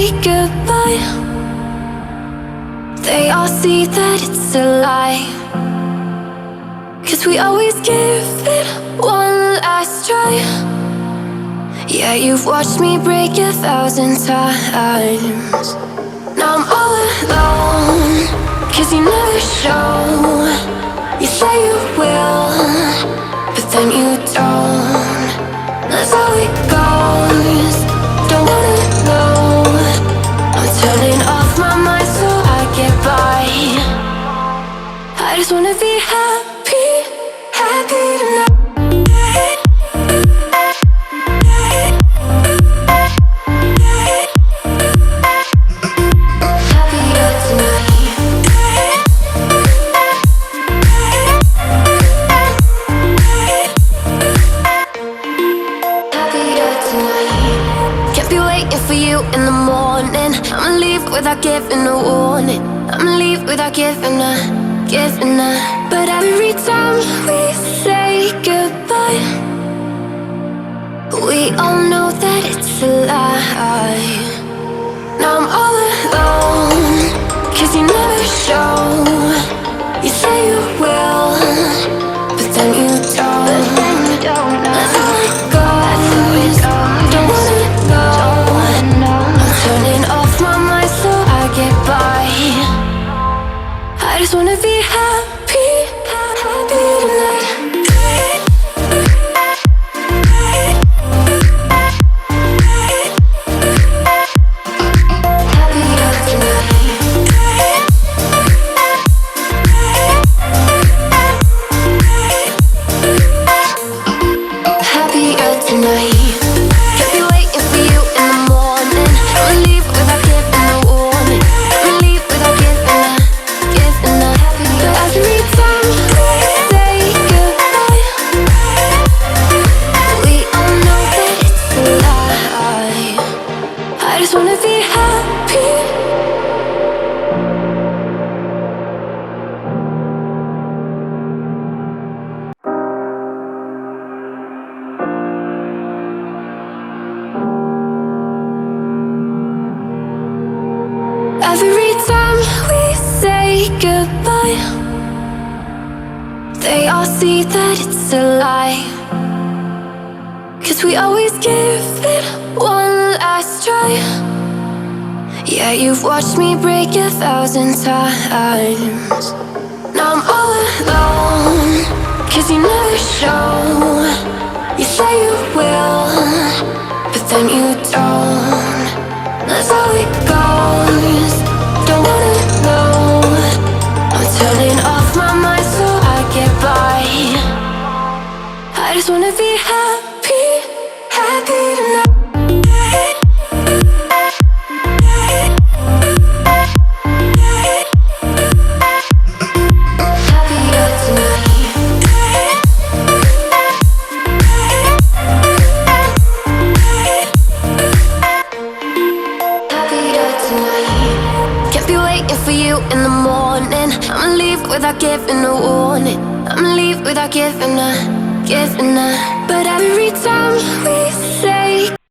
say goodbye, they all see that it's a lie. 'Cause we always give it one last try. Yeah, you've watched me break 1,000 times. Now I'm all alone, 'cause you never show. You say you will, but then you don't. That's how it goes, don't wanna know. I'm turning off my mind so I get by. I just wanna be happy, happy tonight. In the morning, I'ma leave without giving a warning. I'ma leave without giving a. But every time we say goodbye, we all know that it's a lie. Now I'm all alone, 'cause you never show. You say you will, but then you don't. That's how it goes, don't wanna know. Turning off my mind so I get by. I just wanna be happy, happy tonight. Happier tonight. Happier tonight. Every time we say goodbye, they all see that it's a lie. 'Cause we always give it one last try. Yeah, you've watched me break 1,000 times. Now I'm all alone, 'cause you never show. You say you will, but then you don't. That's how it goes, don't wanna know. I'm turning off my mind so I get by. I just wanna be happy, happy tonight. In the morning, I'ma leave without giving a warning. I'ma leave without giving a. But every time we say